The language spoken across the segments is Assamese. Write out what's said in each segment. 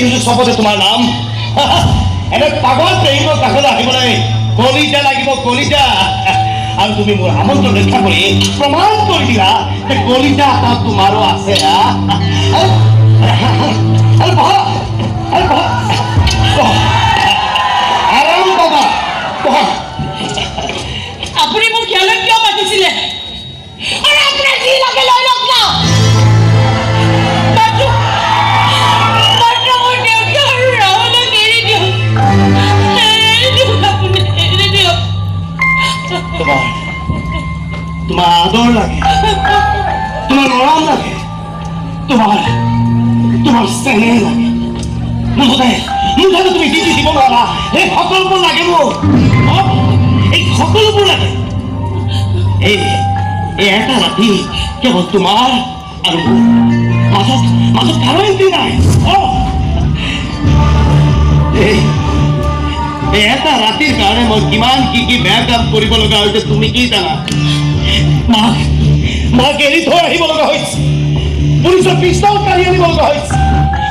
লিখিছো চবতে তোমাৰ নাম এনে পাগল প্ৰেমৰ কাষলৈ আহিবলৈ কলিজা লাগিব কলিজা আৰু তুমি মোৰ আমন্ত্ৰণ ৰক্ষা কৰি প্ৰমাণ কৰি দিলা যে কলিজা এটা তোমাৰো আছে আৰাম পাবা আপুনি মোক ইয়ালৈ কিয় মাতিছিলে আৰু আপোনাৰ যি লাগে লৈ লওক না তোমাৰ আদৰ লাগে তোমাৰ মৰম লাগে তোমাৰ স্নেহ লাগে মুঠতে তুমি যি দিব নোৱাৰা এই সকলোবোৰ লাগে মোৰ এই সকলোবোৰ লাগে এই এটা ৰাতি কেৱল তোমাৰ আৰু মাজত কাৰো এন্ট্ৰি নাই এটা ৰাতিৰ কাৰণে মই কিমান কি বেয়া কাম কৰিব লগা হৈছে তুমি কি জানা মাক এৰি থৈ আহিব লগা হৈছে পুলিচৰ পিষ্টল কাঢ়ি আনিব লগা হৈছে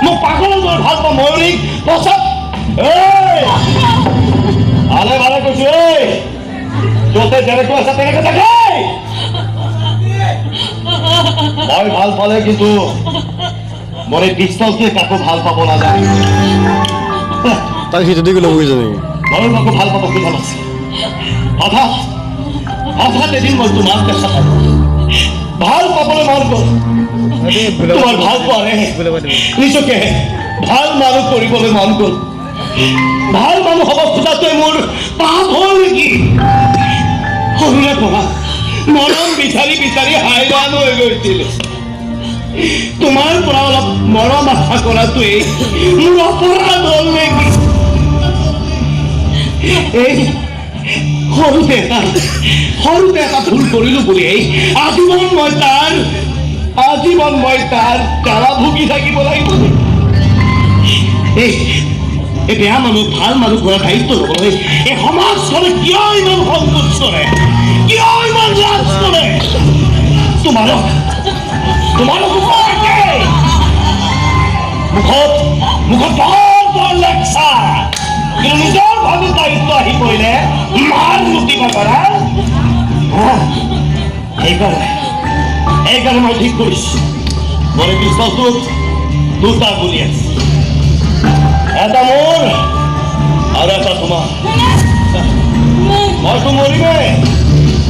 মোক পাগলৰ দৰে ভাল পাওঁ ময়ূৰীক পছত ভালে ভালে কৈছো য'তে যেনেকৈ আছে তেনেকৈ থাকে মই ভাল পালে কিন্তু মোৰ এই পিষ্টলটোৱে কাকো ভাল পাব নাজানে তাক সেইটো দি গ'লে বুজিছে নেকি মই কাকো ভাল পাব খোজা নাছিল হঠাৎ এদিন মই তোমাক দেখা পালো ভাল পাবলৈ মন গ'ল তোমাৰ ভাল পোৱাৰে নিজকে ভাল মানুহ কৰিবলৈ মন গ'ল ভাল মানুহ হ'ব খোজাটোৱে মোৰ পাপ হ'ল নেকি সৰুৰে পৰা মৰম বিচাৰি বিচাৰি হাইৰাণ হৈ গৈছিল তোমাৰ পৰা অলপ মৰম আশা কৰাটোৱেই মোৰ অপৰাধ হ'ল নেকি এই সৰুতে এটা ভুল কৰিলো বুলি আজীৱন মই তাৰ জ্বালা ভুগি থাকিব লাগিব এই বেয়া মানুহ ভাল মানুহ ঘৰৰ দায়িত্ব ল'বলৈ এই সমাজখনে কিয় ইমান সংকোচ কৰে কিয় ইমান লাজ কৰে তোমালোক মুখত বৰ লেকচাৰ কিন্তু নিজৰ ভাবে দায়িত্ব আহি পৰিলে মাৰ লুটিব পাৰা সেইকাৰণে মই ঠিক কৰিছো মোৰ পিষ্টলটোত দুটা গুলি আছে এটা মোৰ আৰু এটা তোমাৰ মইতো মৰিমেই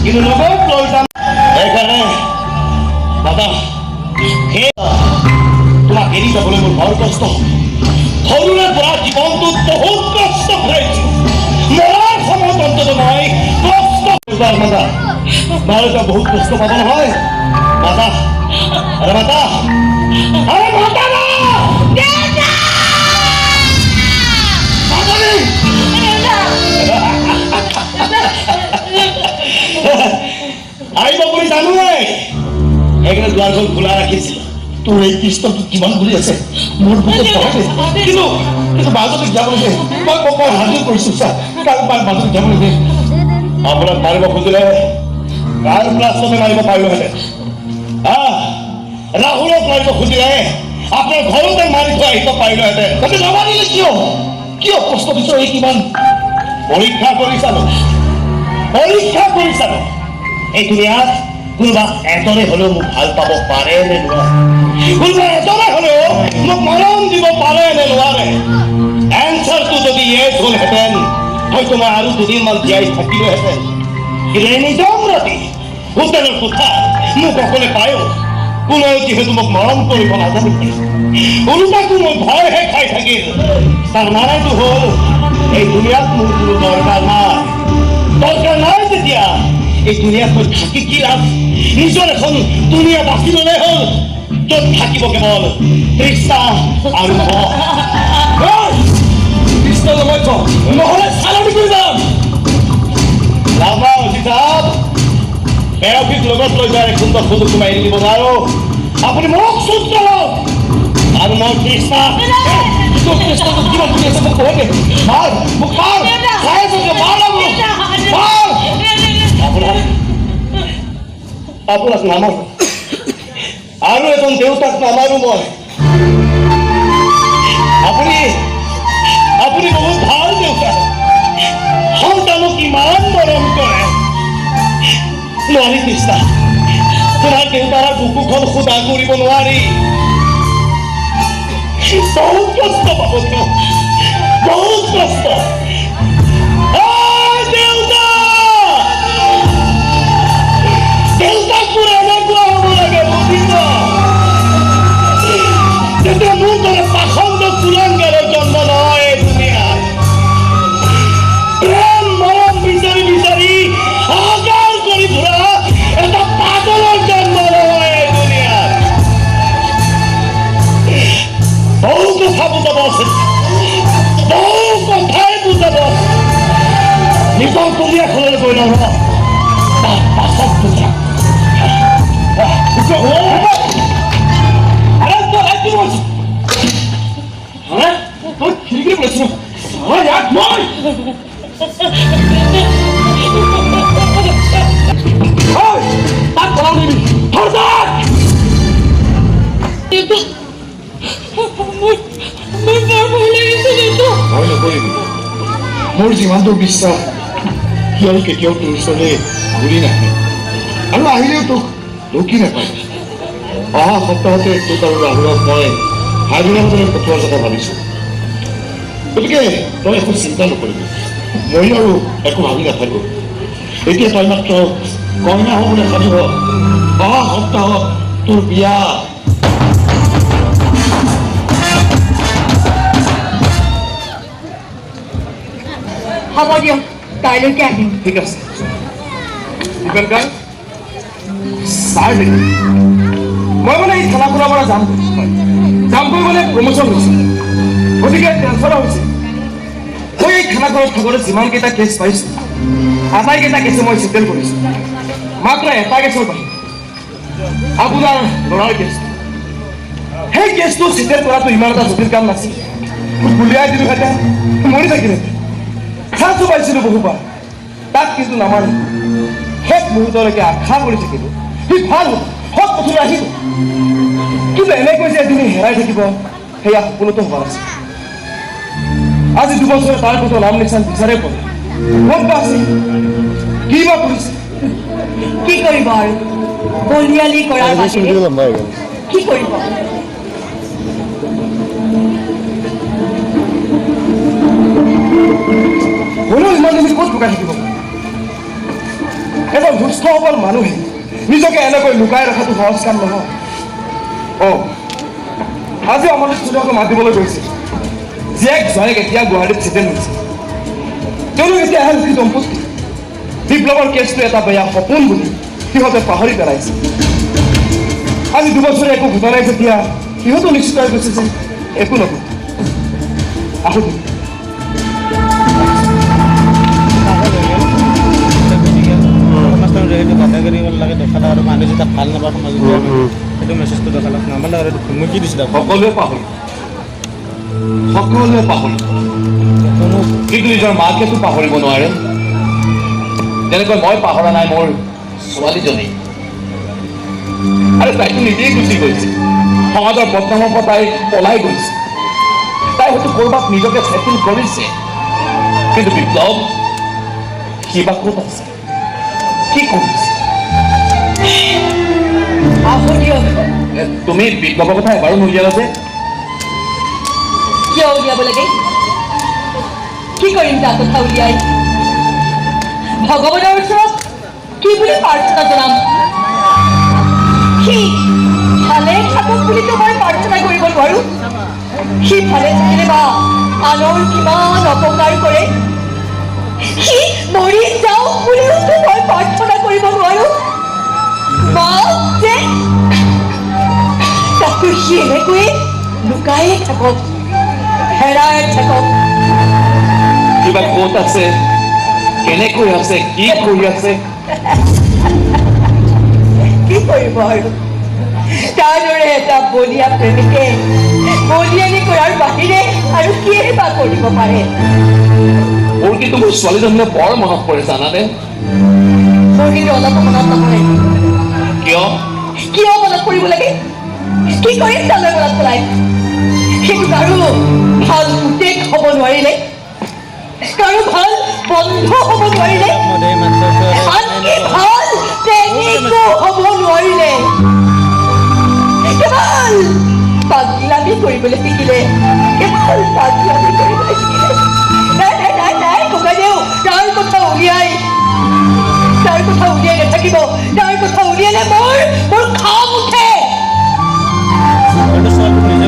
কিন্তু লগত লৈ যাম সেইকাৰণে দাদা তোমাক এৰি যাবলৈ মোৰ বৰ কষ্ট সৰুৰে পৰা জীৱনটোত বহুত কষ্ট কৰিছো মৰাৰ সময়ত অন্তত মই কষ্ট মাতা মাতা বহুত কষ্ট পাব নহয় মাতা আৰে মাতা না আহিব বুলি জানোৱেই সেইকাৰণে দুৱাৰখন খোলা ৰাখিছিল তোৰ এই পিষ্টলটো কিমান গুলি আছে মোৰ বুকত কিন্তু মাজতে যাব লাগে মই হাজিৰ কৰিছো ছাৰ কাৰো মাজতে যাব লাগে আপোনাক মাৰিব খুজিলে কাৰ প্লাষ্টতে মাৰিব পাৰিলোহেঁতেন ৰাহুলক মাৰিব খুজিলে আপোনাৰ ঘৰতে মাৰি থৈ আহিব পাৰিলোহেঁতেন তাতে নামাৰিলে কিয় প্ৰশ্ন দিছো এই কিমান পৰীক্ষা কৰি চালো এই দুনিয়াত কোনোবা এজনে হ'লেও মোক ভাল পাব পাৰে নে নোৱাৰে কোনোবা এজনে হ'লেও মোক মৰম দিব পাৰে নে নোৱাৰে এনচাৰটো যদি ইয়েছ হ'লহেঁতেন হয়তো মই আৰু দুদিনমান জীয়াই থাকিলোহেঁতেন কিন্তু এই নিজাম ৰাতি হোটেলৰ কোঠাত মোক অকলে পায়ো কোনেও যিহেতু মোক মৰম কৰিব নাজানিব ওলোটাকো মই ভয়হে খাই থাকিল তাৰ মানেটো হ'ল এই দুনিয়াত মোৰ কোনো দৰকাৰ নাই যেতিয়া এই দুনিয়াত মই থাকি কি লাভ নিজৰ এখন দুনিয়া বাছি ল'লে হ'ল য'ত থাকিব কেৱল তৃষ্ণা আৰু কৃষ্ণ নহ'লে চালনি কৰি যাম বেয়াফিক লগত লৈ যায় এখন সুযোগ সোমাই এৰি দিব নোৱাৰো আপুনি মোক চুপ কৰক আৰু মই তৃষ্ণা কিমান তুমি আছে মোক কওঁগে মাৰ মোক মাৰ চাই আছো মাৰ আপোনাক নামাৰো আৰু এজন দেউতাক নামাৰো মই আপুনি আপুনি বহুত ভাল দেউতা সন্তানক ইমান মৰম কৰে নোৱাৰি কৃষ্ণা তোমাৰ দেউতাৰ বুকুখন খুদা কৰিব নোৱাৰি বহুত কষ্ট পাব তেওঁ বহুত কষ্ট দেউতাকবোৰ এনেকুৱা হ'ব লাগে বুজিব যেতিয়া মোৰ দৰে পাখণ্ড কুলাংগাৰৰ জন্ম নহয় এই দুনিয়াত প্ৰেম মৰম বিচাৰি বিচাৰি হাজাৰ কৰি ফুৰা এটা পাগলৰ জন্ম নহয় এই দুনিয়াত বহু কথা বুজাব আছে বহু কথাই বুজাব নিজৰ দুনিয়াখনলৈ গৈ নহয় তাৰ পাছত বুজাম মোৰ যিমানটো বিশ্বাস সি আৰু কেতিয়াও তোৰ ওচৰলৈ ঘূৰি নাহে আৰু আহিলেও তোক ঢুকি নাপায় অহা সপ্তাহতে তোক আৰু ৰাহুলক মই হায়দৰাবাদলৈ পঠোৱাৰ কথা ভাবিছোঁ গতিকে তই একো চিন্তা নকৰিবি মই আৰু একো ভাবি নাথাকোঁ এতিয়া তই মাত্ৰ কইনা হ'বলৈ সাজু হ অহা সপ্তাহত তোৰ বিয়া হ'ব দিয়ক কাইলৈকে আহিম ঠিক আছে দীপেনকাৰ ছাৰ মই মানে এই থানাখনৰ পৰা যামগৈ মানে প্ৰমোশ্যন হৈছে গতিকে ট্ৰেন্সফাৰ হৈছে মই এই থানাখনত থাকোঁতে যিমানকেইটা কেছ পাইছোঁ আটাইকেইটা কেছে মই চেটেল কৰিছোঁ মাত্ৰ এটা কেছৰ বাহিৰে আপোনাৰ ল'ৰাৰ কেছ সেই কেছটো চেটেল কৰাটো ইমান এটা জটিল কাম নাছিল গুলিয়াই দিলোঁ হেঁতেন মৰি থাকিলে চাঞ্চো পাইছিলোঁ বহুবাৰ তাক কিন্তু নামানো শেষ মুহূৰ্তলৈকে আশা কৰি থাকিলোঁ সি ভাল হ'ব সৎ পথলৈ আহিব কিন্তু এনেকৈ যে এদিন হেৰাই থাকিব সেয়া সপোনতো হোৱা নাছিল আজি 2 বছৰ তাৰ কোনো নাম নিচান বিচাৰে পোৱা ক'ত বা আছে কি বা কৰিছে কি কৰিব আৰু বলিয়ালি কৰাৰ বাহিৰে লম্বা হৈ গ'ল কি কৰিব হ'লেও ইমান দিন ক'ত লুকাই থাকিব এজন সুস্থ সবল মানুহে নিজকে এনেকৈ লুকাই ৰখাটো সহজ কাম নহয় আজি অমল ষ্টুডিঅ'ক মাতিবলৈ গৈছে জীয়েক জয়েক এতিয়া গুৱাহাটীত ছেটেল হৈছে তেওঁলোক এতিয়া আহে সুখী দম্পতি বিপ্লৱৰ কেছটো এটা বেয়া সপোন বুলি সিহঁতে পাহৰি পেলাইছে আজি 2 বছৰে একো ঘটা নাই যেতিয়া সিহঁতো নিশ্চিত হৈ গৈছে যে একো নহয় আহোঁ সেইটো দাদাগিৰি লাগে দেখালে আৰু মানুহ যেতিয়া ভাল নাপায় সমাজত সেইটো মেছেজটো দেখালে নামালে আৰু মই কি দিছিলোঁ সকলোৱে পাহৰি কিন্তু নিজৰ মাকেতো পাহৰিব নোৱাৰে যেনেকৈ মই পাহৰা নাই মোৰ ছোৱালীজনী আৰু তাইতো নিজেই গুচি গৈছে সমাজৰ বদনামৰ পৰা তাই পলাই গৈছে তাই হয়তো ক'ৰবাত নিজকে ছেটেল কৰিছে কিন্তু বিপ্লৱ কিবা ক'ত আছে কি কৰিছে তুমি বিপ্লৱৰ কথা এবাৰো নুলিয়ালা যে কিয় উলিয়াব লাগে কি কৰিম তাৰ কথা উলিয়াই ভগৱানৰ ওচৰত কি বুলি প্ৰাৰ্থনা জনাম সি ভালে থাকক বুলিতো মই প্ৰাৰ্থনা কৰিব নোৱাৰো সি ভালে থাকিলে বা আনৰ কিমান অপকাৰ কৰে সি মৰি যাওক বুলিওতো মই প্ৰাৰ্থনা কৰিব নোৱাৰো যে তাকো সি এনেকৈয়ে লুকায়ে থাকক হেৰাই থাকক কিবা ক'ত আছে কেনেকৈ আছে কি কৰি আছে কি কৰিব আৰু তাৰ দৰে এটা বলিয়া প্ৰেমিকে বলিয়ানি কৰাৰ বাহিৰে আৰু কিয়ে বা কৰিব পাৰে মোৰ কিন্তু মোৰ ছোৱালীজনীয়ে বৰ মনত পৰে জানানে মোৰ কিন্তু অলপ মনত নপৰে কিয় কিয় মনত পৰিব লাগে কি কৰিম তালৈ মনত পেলাই কিন্তু কাৰো ভাল পুতেক হ'ব নোৱাৰিলে, কাৰো ভাল বন্ধু হ'ব নোৱাৰিলে, মধে মাত্ৰ আনকি ভাল প্ৰেমিকো হ'ব নোৱাৰিলে। কেৱল পাগলামি কৰিবলৈ শিকিলে, কেৱল পাগলামি কৰিবলৈ শিকিলে। নাই নাই নাই নাই ককাইদেউ, তাৰ কথা উলিয়াই নাথাকিব। তাৰ কথা উলিয়ালে মোৰ খং উঠে,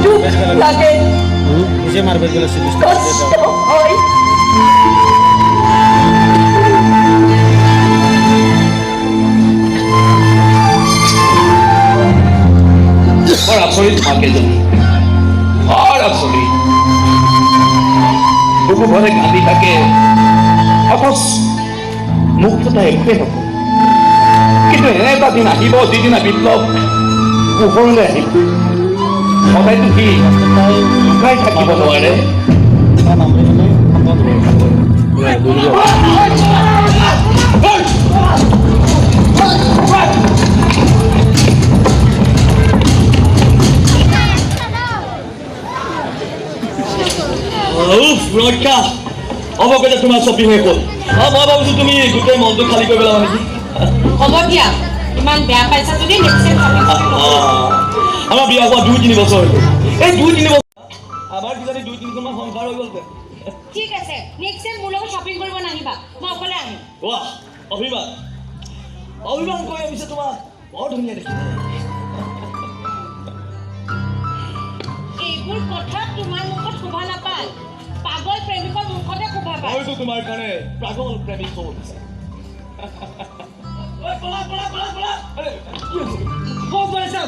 দুখ লাগে, নিজে মাৰিব গ'লে কষ্ট হয়। বৰ আচৰিত মাকেইজনী, বৰ আচৰিত। বুকু ভৰে কান্দি থাকে, অথচ মুখ ফুটা একোৱে নকৰে। কিন্তু এনে এটা দিন আহিব যিদিনা বিপ্লৱ পোহৰলৈ আহিব। সদায়তো সি লুকাই থাকিব নোৱাৰে। ৰক্ষা অৱগতে তোমাৰ ছবি হৈ গ'ল। মই ভাবিছো তুমি গোটেই মনটো খালী কৰি পেলাবা নেকি? হ'ব দিয়া, ইমান বেয়া পাইছা যদি নেক্সট আমাৰ বিয়া হোৱা 2-3 বছৰ হ'ল। এই 2-3 বছৰ আমাৰ কিজানি 2-3খন সংসাৰ হৈ গ'ল। ঠিক আছে, নেক্সট টাইম মোৰ লগত শ্বপিং কৰিব নাহিবা, মই অকলে আহিম। ৱাহ, অভিমান অভিমান কৰি আহিছে তোমাক, বৰ ধুনীয়া দেখি। এইবোৰ কথা তোমাৰ মুখত শোভা নাপায়, পাগল প্ৰেমিকৰ মুখতে শোভা পায়। হয়তো তোমাৰ কাৰণে পাগল প্ৰেমিক হ'ব বিচাৰে। পলা পলা পলা পলা, কি হৈছে? ক'ত গৈছা?